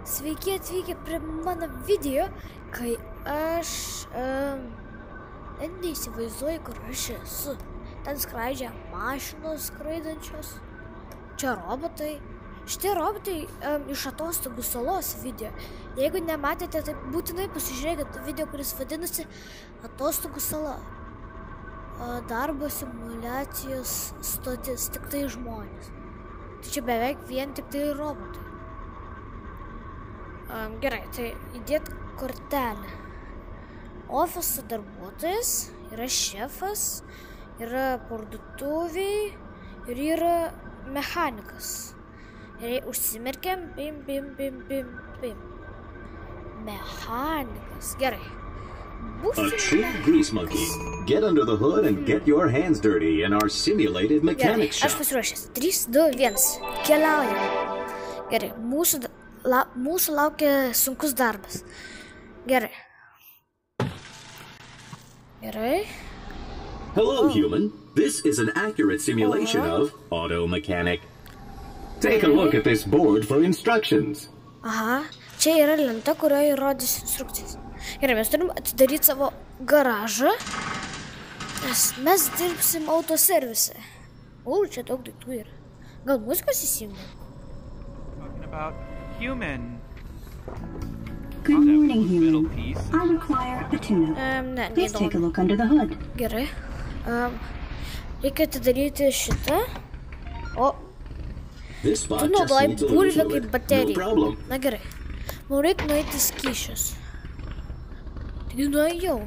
Sveiki atvykę prie mano video, kai aš neįsivaizduoju, kur aš esu. Ten skraidžia mašinos skraidančios. Čia robotai. Šitie robotai iš Atostogų salos video. Jeigu nematėte, tai būtinai pasižiūrėkite video, kuris vadinasi Atostogų sala. Darbo simuliacijos stotis, tik tai žmonės. Tai čia beveik vien tik tai robotai. Gerai, tai įdėt kortelę. Ofiso darbuotojas, yra šefas, yra parduotuviai ir yra mechanikas. Ir užsimerkiam, bim. Mechanikas, gerai. A true grease monkey. Get under the hood and get your hands dirty in our simulated mechanic shop. Aš pasiruošęs. 3, 2, 1. Keliaujam. Gerai, mūsų laukia sunkus darbas. Gerai. Hello, human. This is an accurate simulation of auto mechanic. Take a look at this board for instructions. Aha, čia yra lenta, kurioje įrodys instrukcijas. Gerai, mes turim atidaryti savo garažą, nes mes dirbsim autoservise. Čia daug daiktų yra. Gal muzikos įsijungia? Talking about human. Good morning, human. I require a tune-up. Please take a look under the hood. Gerai. Reikia atidaryti šitą. Tu naudoji bulvę kaip bateriją. Na gerai. Man reikia nueiti skysčius. Taigi nuėjau.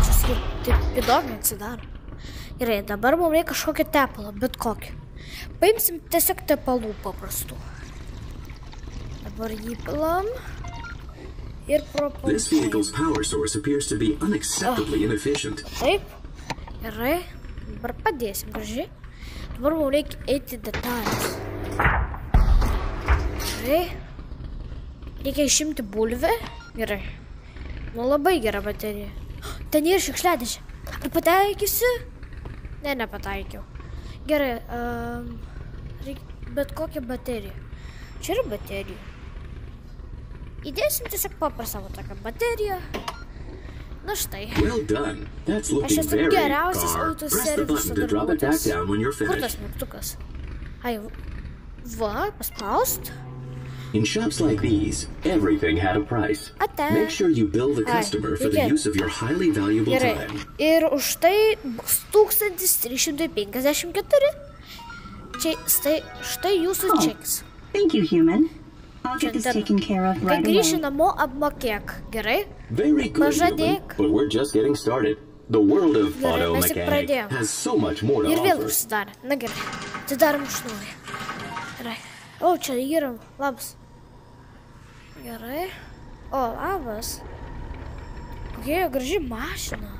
Čia taip įdomiai atsidaro. Gerai, dabar man reikia kažkokio tepalo, bet kokio. Paimsim tiesiog tepalų paprastų. Dabar jį pilam. Ir propulsuojam. This vehicle's power source appears to be unacceptably inefficient. Taip. Gerai. Dabar padėsim gražiai. Dabar man reikia eiti detalės. Gerai. Reikia išimti bulvę. Gerai. Nu labai gera baterija. Ten yra šiukšliadėžė. Ar pataikysiu? Ne, nepataikiau. Gerai. Reikia bet kokią bateriją. Čia yra baterija. Įdėsim tiesiog paprastą tokią bateriją. Na štai. Aš esu geriausias autoserviso darbuotojas. Kur tas mygtukas? Ai, va, paspaust. In shops like these, everything had a price. Make sure you bill the customer for the use of your highly valuable time. Ir už tai 1354. Čia štai jūsų čekis. Thank you, human. I'll get this taken care of right away. Kai grįši namo, apmokėk, gerai? Very good, human, but we're just getting started. The world of auto mechanic has so much more to offer. Ir vėl užsidarė. Na gerai, atidarom iš naujo. Gerai. Čia yra labas. Gerai. Labas. Kokia graži mašina.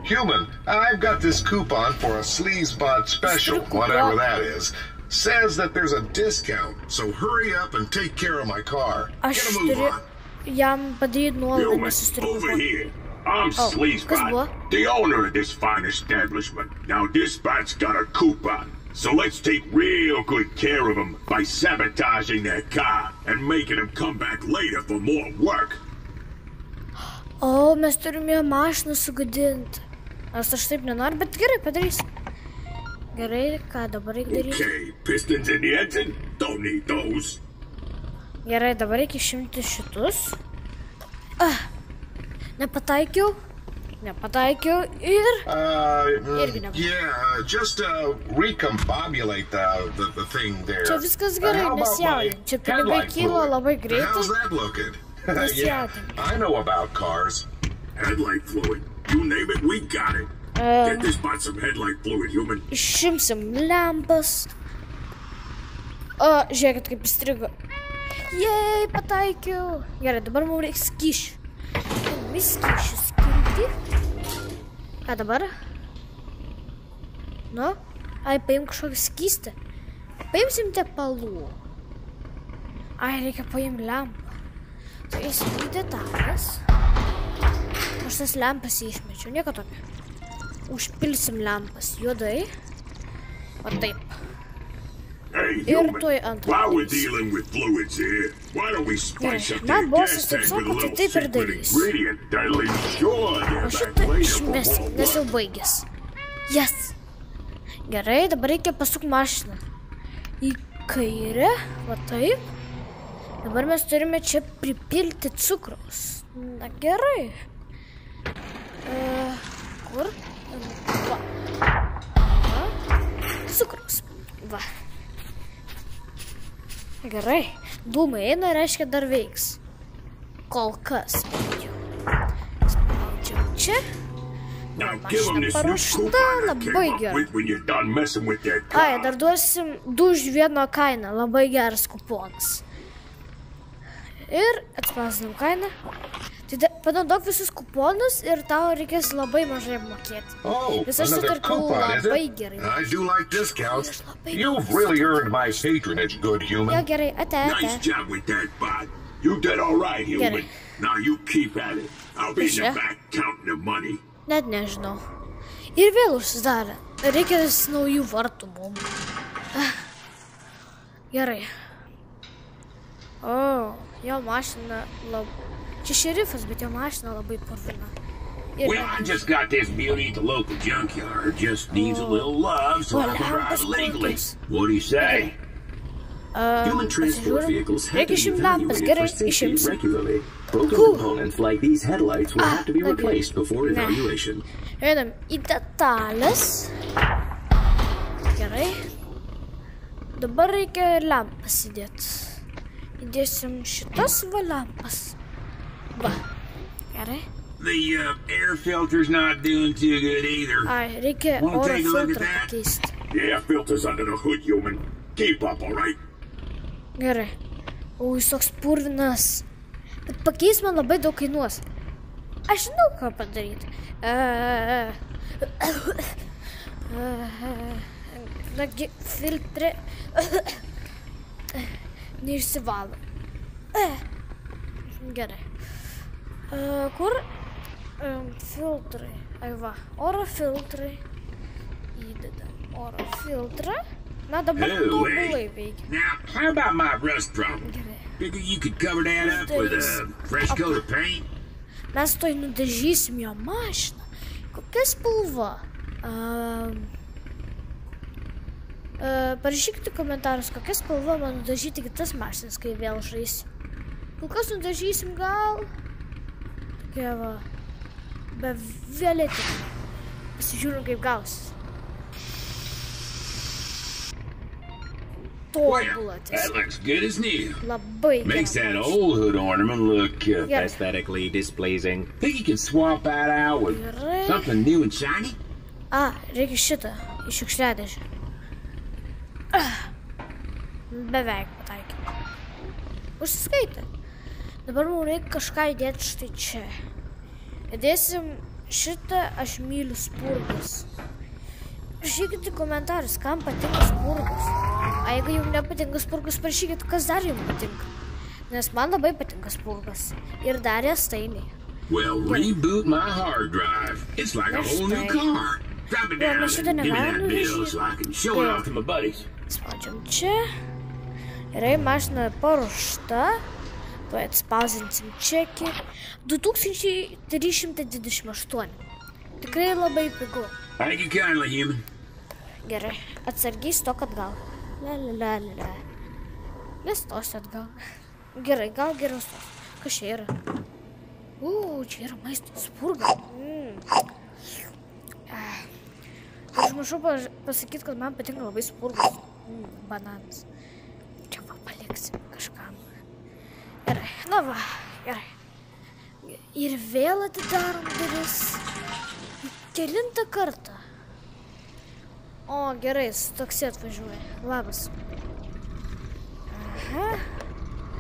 Human, I've got this coupon for a Sleazebot special, whatever that is. Says that there's a discount, so hurry up and take care of my car. Get a move on. Jam padaryti nuolaidą, nes jis turi over here. I'm Sleazebot, the owner of this fine establishment. Now this bot's got a coupon, so let's take real good care of him by sabotaging their car and making him come back later for more work. Mes turim jo mašiną sugadinti. Aš taip nenoriu, bet gerai padarysim. Gerai, ką dabar reikia daryti? Okay, pistons in the engine? Don't need those. Gerai, dabar reikia išimti šitus. Nepataikiau ir... irgi nepataikiau. Yeah, just recombobulate the thing there. Čia viskas gerai, nesijaudink. Čia pinigai kyla labai greitai. How's that looking? Yeah, I know about cars. Headlight fluid. You name it, we got it. Get this bot some headlight fluid, human. Išimsim lempas. Žiūrėkit, kaip įstrigo. Jei, pataikiau. Gerai, dabar mums reikia skyšių. Vis skyšių skilti. Ką dabar? Paim kažkokį skystį. Paimsim tepalų. Reikia paimti lempą. Tai eisim į detalės. Aš tas lempas išmečiau, nieko tokio. Užpilsim lempas juodai. O taip. Hey, human. While we're dealing with fluids here, why don't we spice up that gas tank with a little secret ingredient that'll ensure they're back later for more work. Nes jau baigęs. Yes. Gerai, dabar reikia pasuk mašiną. Į kairę, va taip. Dabar mes turime čia pripilti cukraus. Na gerai. Kur? Va. Cukraus. Va. Gerai. Dūmai eina, reiškia dar veiks. Kol kas. Spaudžiam čia. Mašina paruošta, labai gerai. Ai, dar duosim 2 už 1 kainą. Labai geras kuponas. Ir atspausdinam kainą. Tai panaudok visus kuponus ir tau reikės labai mažai mokėti. Nes aš sutarkau labai gerai. Jo, gerai, ate. Gerai. Net nežinau. Ir vėl užsidarė. Reikės naujų vartų mums. Gerai. O, jo mašina labai... Čia šerifas, bet jo mašina labai purvina. Well, I just got this beauty at the local junkyard. Just needs a little love so I can drive legally. What do you say? Human transport vehicles have to be evaluated for safety regularly. Broken components like these headlights will have to be replaced before evaluation. Einam į detalės. Gerai. Dabar reikia lempas įdėti. Įdėsim šitas va lempas. Va. Gerai. The air filter's not doing too good either. Ai, reikia oro filtrą pakeisti. Yeah, filter's under the hood, human. Keep up, all right? Gerai. O, jis toks purvinas. Bet pakeis man labai daug kainuos. Aš žinau, ką padaryti. Nagi, filtre. Neišsivalo. Gerai. Kur? Filtrai. Ai va, oro filtrai. Įdedam oro filtrą. Na, dabar tobulai veikia. Now, how about my rust problem? Figure you could cover that up with a fresh coat of paint? Mes toj nudažysim jo mašiną. Kokia spalva? Parašykite komentarus, kokia spalva man nudažyti kitas mašinas, kai vėl žaisiu. Kol kas nudažysim gal... Tokia va... Be violetinė. Pasižiūrim, kaip gausis. Well, that looks good as new. Labai Makes that old hood ornament look aesthetically displeasing. Think you can swap that out with something new and shiny? Reikia šitą iš šiukšliadėžę. Beveik pataikė. Užsiskaitė. Dabar mums reikia kažką įdėti štai čia. Įdėsim šitą aš myliu spurgus. Rašykite komentarus, kam patinka spurgus. A jeigu jums nepatinka spurgus, parašykite, kas dar jums patinka. Nes man labai patinka spurgas. Ir dar riestainiai. Well, reboot my hard drive. It's like a whole new car. Drop it down and give me that bill so I can show it off to my buddies. Spaudžiam čia. Gerai, mašina paruošta. Tuoj atspausinsim čekį. 2328. Tikrai labai pigu. Thank you kindly, human. Gerai, atsargiai stok atgal. La. Nestosiu atgal. Gerai, gal geriau stos. Kas čia yra? Čia yra maisto spurga. Aš mažau pasakyti, kad man patinka labai spurgas. Bananas. Čia va paliksim kažkam. Gerai, na va, gerai. Ir vėl atidarom duris. Kelintą kartą. O, gerai, taksi atvažiuoja. Labas.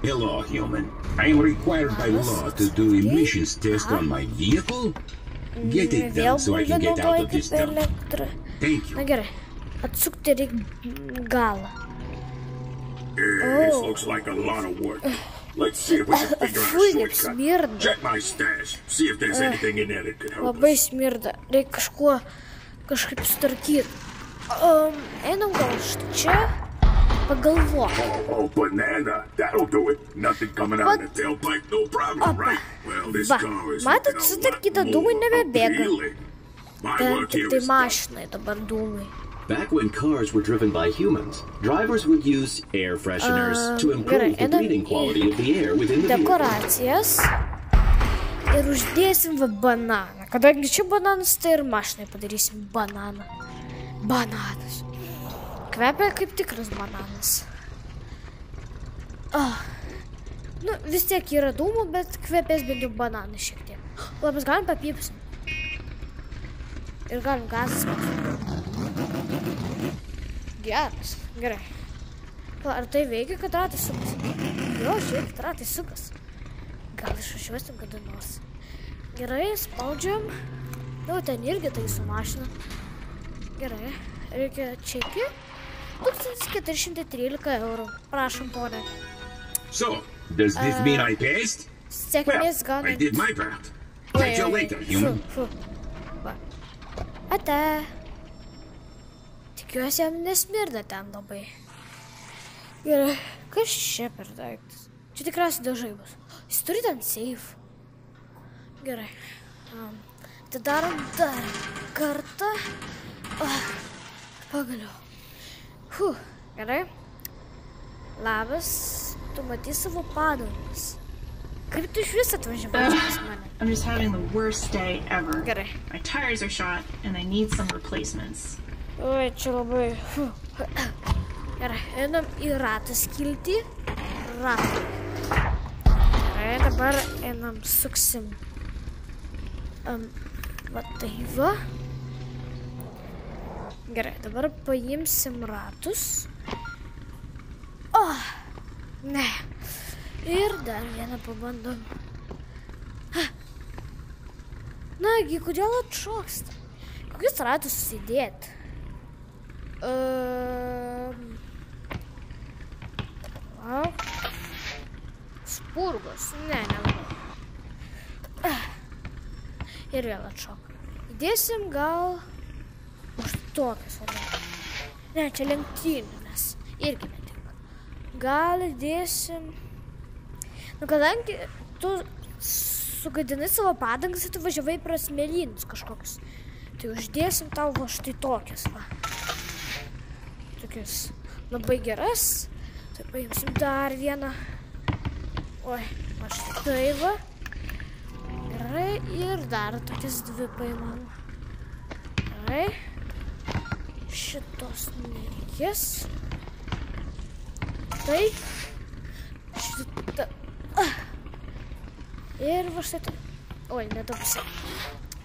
Hello, human. I am required by law to do emissions test on my vehicle. Get it done so I can get out of this town. Thank you. Na gerai, atsukti reikia galą. This looks like a lot of work. Let's see if we can figure out a shortcut. Check my stash. See if there's anything in there that could help us. Labai smirda. Reikia kažkaip sutarkyti. Einam gal štai čia. pagalvok. Oh, banana. That'll do it. Nothing coming out of the tailpipe, no problem, right? Well, this car is matot, sutarkyta, dūmai nebebėga. Ten tik tai mašinai dabar dūmai. Back when cars were driven by humans, drivers would use air fresheners to improve the breathing quality of the air within the vehicle. Dekoracijas. Ir uždėsim va bananą. Kadangi čia bananas, tai ir mašinai padarysim bananą. Bananas. Kvepia kaip tikras bananas. Nu, vis tiek yra dūmų, bet kvepės bent jau bananas šiek tiek. O mes galim papypsim. Ir galim gazas. Geras. Gerai. Ar tai veikia, kad ratai sukas? Jo, žiūrėk, ratai sukas. Gal išvažiuosim kada nors. Gerai, spaudžiam. Nu, ten irgi tai su mašina. Gerai. Reikia čekį. 1413 eurų. Prašom, ponė. So, does this mean I passed? Sėkmės Well, I did my part. Catch you later, human. Va. Ate. Tikiuosi, jam nesmirda ten labai. Gerai. Kas čia per daiktas? Čia tikriausiai dažai bus. Jis turi ten seif. Gerai. Tai darom dar kartą. Pagaliau. Gerai. Labas. Tu matys savo padangas. Kaip tu iš vis atvažiavai pas mane? I'm just having the worst day ever. Gerai. My tires are shot and I need some replacements. Oi, čia labai. Gerai, einam į ratą skiltį. Ratą. Gerai, dabar einam suksim. Va tai va. Gerai, dabar paimsim ratus. Ne. Ir dar vieną pabandom. Nagi, kodėl atšoksta? Kokius ratus susidėt? Spurgos. Ne. Ir vėl atšoka. Įdėsim gal už tokius. Ne, čia lenktyninės. Irgi netinka. Gal įdėsim... Nu, kadangi tu sugadinai savo padangas, tu važiavai pro smėlynus kažkokius. Tai uždėsim tau va štai tokias, va. Tokias labai geras. Tai paimsim dar vieną. Oi, va štai tai va. Gerai, ir dar tokias dvi paimam. Gerai. Šitos nereikės. Taip. Šitą. Ir va štai tai. Oi, netapusė.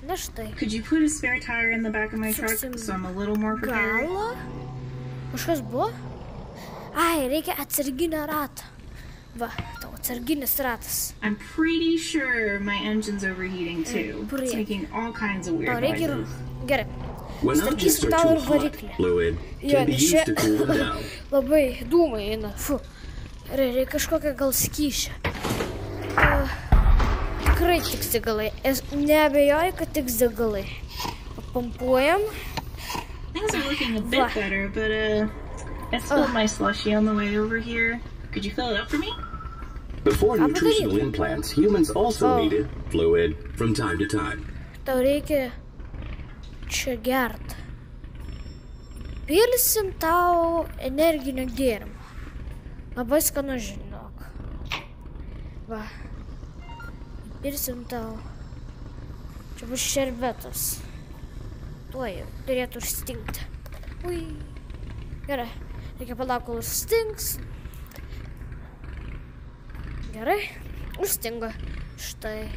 Na štai. Could you put a spare tire in the back of my truck so I'm a little more prepared? Galą. Kažkas buvo? Ai, reikia atsarginio ratą. Va, tau atsarginis ratas. I'm pretty sure my engine's overheating too. It's making all kinds of weird noises. Gerai. When objects are too hot, fluid can be used to cool them down. Labai dūmai eina. Reikia kažkokią gal skyšę. Tikrai tiks degalai. Neabejoju, kad tiks degalai. Papampuojam. Things are looking a bit better, but I spilled my slushy on the way over here. Could you fill it up for me? Before nutritional implants, humans also needed fluid from time to time. Tau reikia čia gert. Pilsim tau energinio gėrimo. Labai skanu, žinok. Va. Pilsim tau. Čia bus šerbetas. Tuoj turėtų užstingti. Ui. Gerai. Reikia palauk, kol užstings. Gerai. Užstingo. Štai.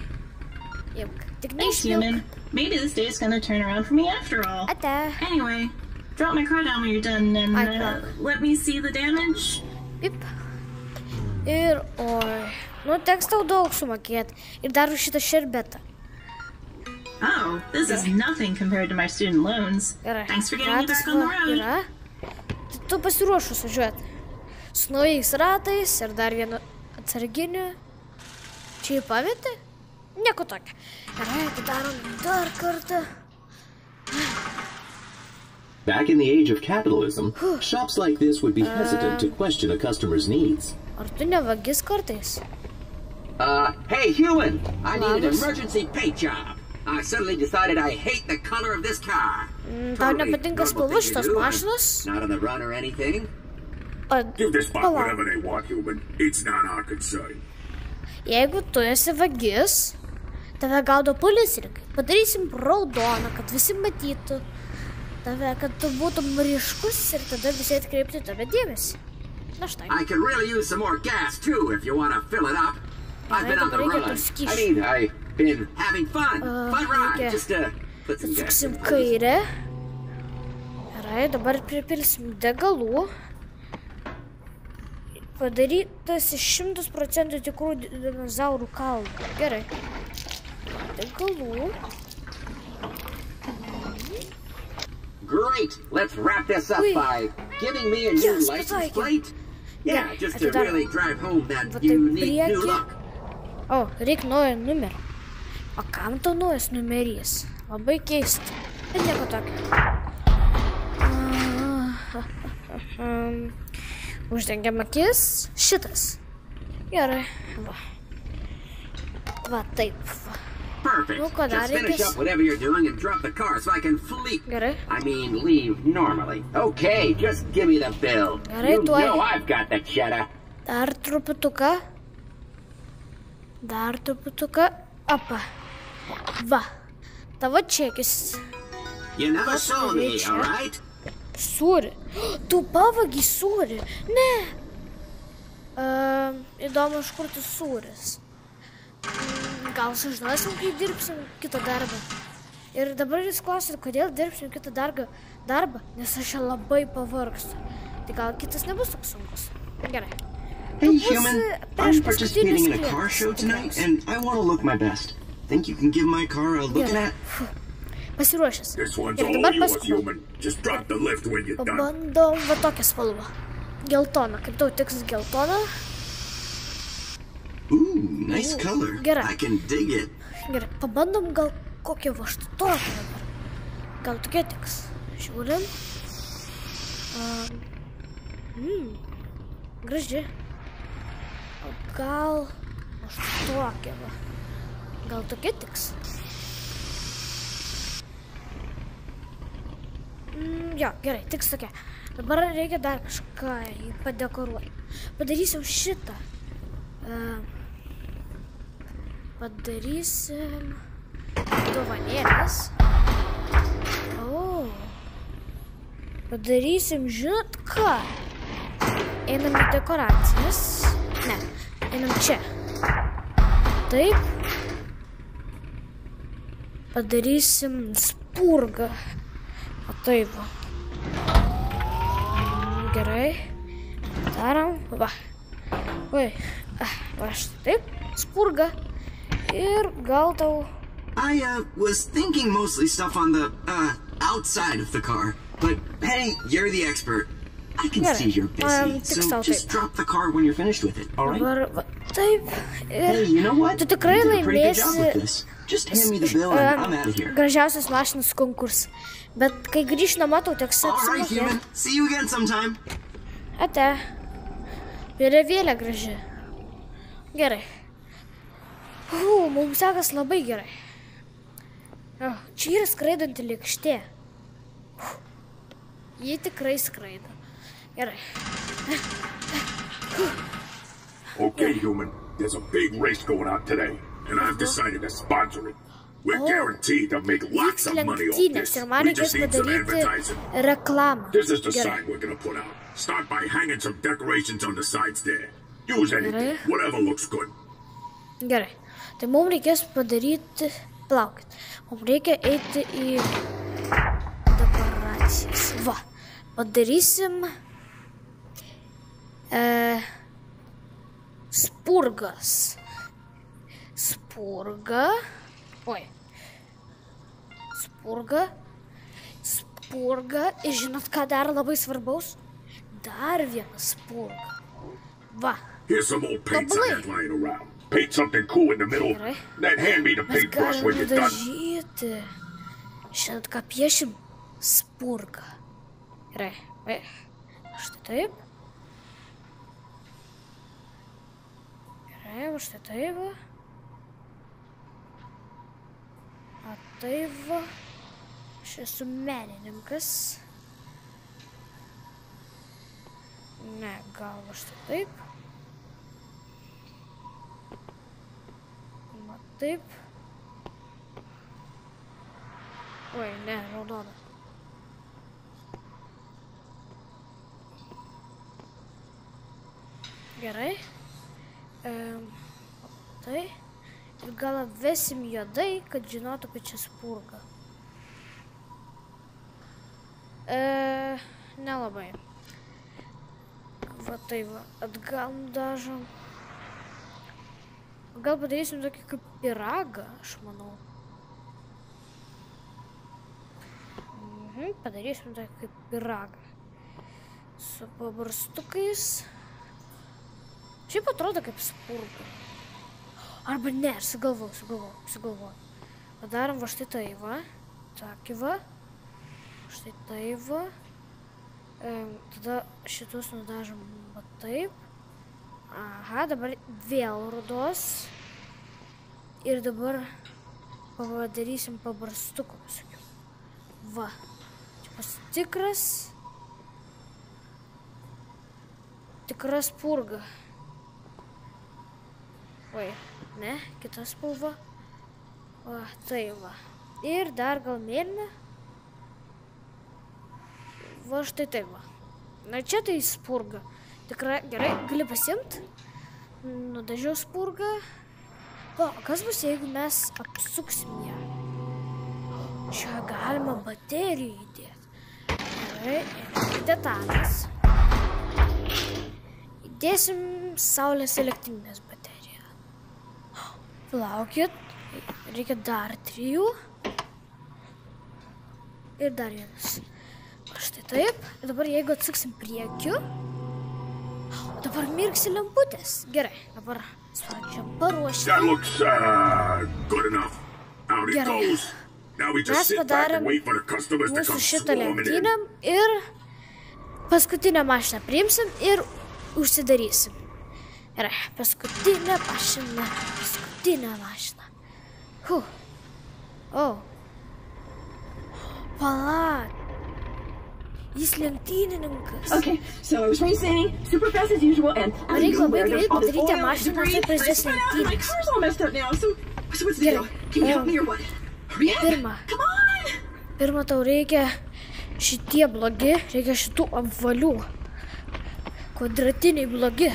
Tik neišmilk. Maybe this day is gonna turn around for me after all. Ate. Anyway, drop my car down when you're done and let me see the damage. Pip. Ir oi. Nu, teks tau daug sumokėti. Ir dar už šitą šerbetą. Oh, this is nothing compared to my student loans. Thanks for getting me back on the road. Tu pasiruošus važiuoti. Su naujais ratais ir dar vienu atsarginiu. Čia jį pavietė? Nieko tokia. Gerai, tai darom dar kartą. Back in the age of capitalism, shops like this would be hesitant to question a customer's needs. Ar tu ne vagis kartais? Hey, human! I need an emergency paint job. I suddenly decided I hate the color of this car. Tau nepatinka spalva šitos mašinos? Not on the run or anything. Give this spot whatever they want, human. It's not our concern. Jeigu tu esi vagis, tave gaudo policininkai. Padarysim raudoną, kad visi matytų tave, kad tu būtum ryškus ir tada visi atkreiptų tave dėmesį. Na štai. I can really use some more gas too if you want to fill it up. I've been on the run. I mean, I've been having fun. Fun ride. Just put some gas in. Atsuksim kairę. Gerai, dabar pripilsim degalų. Padarytas iš 100% tikrų dinozaurų kaulų. Gerai. Degalų. Great. Let's wrap this up by giving me a new license plate. Yeah, just to really drive home that unique new look. O, reik naujo numerį. O kam tau naujas numerys? Labai keista. Bet nieko tokio. Uždengiam akis. Šitas. Gerai. Va. Va, taip. Perfect. Just finish up whatever you're doing and drop the car so I can flee. Gerai. I mean, leave normally. Okay, just give me the bill. Gerai, you know I've got the cheddar. Dar truputuką. Dar truputuką. Apa. Va. Tavo čekis. You never saw me, all right? Sūrį. Tu pavagi sūrį. Ne. Įdomu, iš kur tu sūris. Gal sužinosim, kai dirbsim kitą darbą. Ir dabar jūs klausit, kodėl dirbsim kitą darbą, nes aš čia labai pavargstu. Tai gal kitas nebus toks sunkus. Gerai. Hey, human. I'm participating in a car show tonight, and I want to look my best. Think you can give my car a look at? Pasiruošęs. This one's all yours, human. Just drop the lift when you're done. Pabandom va tokią spalvą. Geltoną. Kaip tau tiks geltoną? Ooh, nice color. Gerai. I can dig it. Gerai. Pabandom gal kokią va štai tokią dabar. Gal tokia tiks. Žiūrim. Graži. O gal va štai tokia va. Gal tokia tiks. Jo, gerai, tiks tokia. Dabar reikia dar kažką padekoruoti. Padarysim šitą. Padarysim dovanėlės. O. Padarysim, žinot ką? Einam į dekoracijas. Ne, einam čia. Taip. Padarysim spurgą. O taip. Gerai. Darom. Va. Oi. Va štai taip. Spurga. Ir gal tau... I was thinking mostly stuff on the, outside of the car. But, hey, you're the expert. I can see you're busy, so just drop the car when you're finished with it, alright? Taip. Hey, you know what? Tu tikrai you did a pretty good job with this. Just hand me the bill and I'm out of here. Gražiausias mašinos konkursas. Bet kai grįš namo, tau teks apsimokėti. Alright, human. See you again sometime. Ate. Vėliavėlė graži. Gerai. Mums sekas labai gerai. Čia yra skraidanti lėkštė. Jie tikrai skraido. Gerai. Okay, human. There's a big race going on today, and I've decided to sponsor it. We're guaranteed to make lots of money off this. We just need some advertising. This is the sign we're gonna put out. Start by hanging some decorations on the sides there. Use anything, whatever looks good. Gerai. Tai mums reikės padaryti... Plaukit. Mums reikia eiti į dekoracijas. Va. Padarysim... Spurgas. Spurga. Oi. Spurga. Spurga. Ir žinot, ką dar labai svarbaus? Dar vieną spurgą. Va. Here's some old paints I had lying around. Paint something cool in the middle, then hand me the paintbrush when you're done. Žinot, ką piešim? Spurgą. Gerai. Štai taip. Gerai, štai taip. A taip. Aš esu menininkas. Ne, gal štai taip. Va taip. Oi, ne, raudona. Gerai. Tai. Ir gal apvesim juodai, kad žinotų, kad čia spurga. Nelabai. Va tai va, atgal dažom. Gal padarysim tokį kaip pyragą, aš manau. Padarysim tokį kaip pyragą. Su pabarstukais. Šiaip atrodo kaip spurga. Arba ne, sugalvoju. Padarom va štai tai va. Tokį va. Štai tai va. Tada šitus nudažom va taip. Aha, dabar vėl rudos. Ir dabar padarysim pabarstukų visokių. Va. Čia tikras spurga. Oi, ne, kita spalva. Va, tai va. Ir dar gal mėlyna. Va, štai tai va. Na, čia tai spurga. Tikrai, gerai, gali pasiimti. Nudažiau spurgą. Va, kas bus, jeigu mes apsuksim ją? Čia galima baterijų įdėti. Gerai, detalės. Įdėsim saulės elektrinės bateriją. Palaukit, reikia dar 3. Ir dar vienas. Štai taip. Ir dabar jeigu atsuksim priekiu. Dabar mirksi lemputės. Gerai, dabar spaudžiam paruošti. Gerai. Mes padarėm mūsų šitą lentyną ir paskutinę mašiną priimsim ir užsidarysim. Gerai, paskutinę mašiną. O. Palauk. Jis lenktynininkas. Okay, so I was racing super fast as usual and I don't know where there's all this oil and debris. My car's all messed up now, so what's the deal? Can you help me or what? Hurry up! Come on! Pirma, tau reikia šitie blogi, reikia šitų apvalių. Kvadratiniai blogi.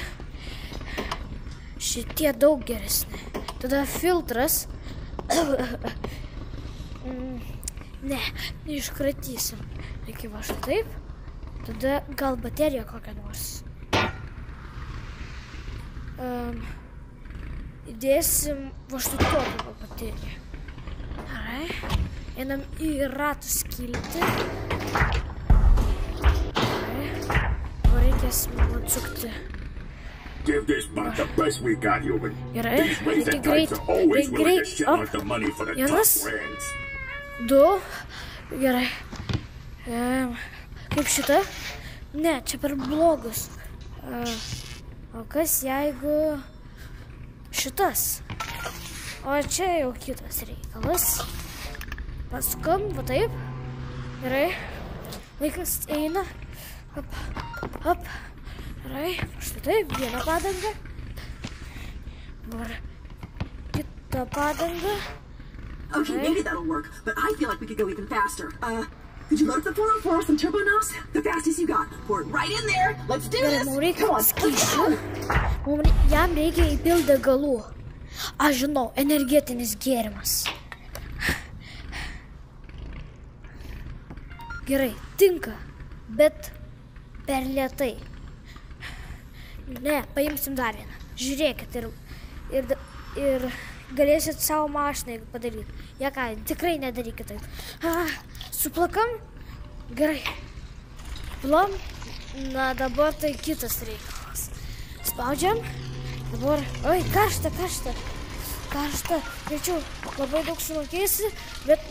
Šitie daug geresni. Tada filtras. Ne, neiškratysim. Reikia va štai taip. Tada gal baterija kokią nors. Įdėsim va štai tokią bateriją. Gerai. Einam į ratų skiltį. Gerai. O reikės atsukti. Gerai. Reikia greit. Vienas. 2. Gerai. Kaip šita? Ne, čia per blogus. O kas jeigu šitas? O čia jau kitas reikalas. Pasukam, va taip. Gerai. Vaikas eina. Hop. Gerai. Štai taip, vieną padangą. Dabar kitą padangą. Okay, maybe that'll work, but I feel like we could go even faster. Could you load up the 404 with some turbo NOS? The fastest you got. Pour it right in there. Let's do this. Come on, let's go. Jam reikia įpilti degalų. Aš žinau, energetinis gėrimas. Gerai, tinka, bet per lėtai. Ne, paimsim dar vieną. Žiūrėkit ir galėsit savo mašiną, jeigu padaryti. Ja ką, tikrai nedarykit taip. Suplakam. Gerai. Plom. Na, dabar tai kitas reikalas. Spaudžiam. Dabar, oi, karšta. karšta. Greičiau, labai daug sumokėsi, bet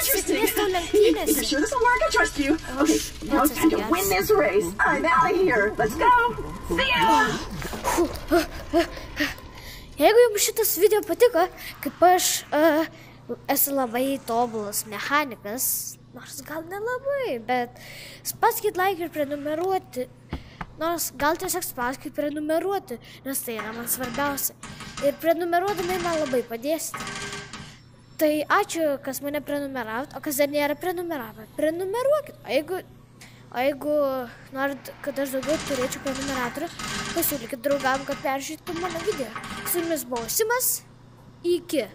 sėkmės tau lenktynėse. You sure this will work? I trust you. Okay, now it's time to win this race. I'm out of here. Let's go. See ya. Jeigu jums šitas video patiko, kaip aš esu labai tobulas mechanikas, nors gal nelabai, bet spauskit like ir prenumeruoti. Nors gal tiesiog spauskit prenumeruoti, nes tai yra man svarbiausia. Ir prenumeruodami man labai padėsite. Tai ačiū, kas mane prenumeravot, o kas dar nėra prenumeravot. Prenumeruokit. O jeigu norit, kad aš daugiau turėčiau prenumeratorių, pasiūlykit draugam, kad peržiūrėtų mano video. Su jumis buvo Simas. Iki.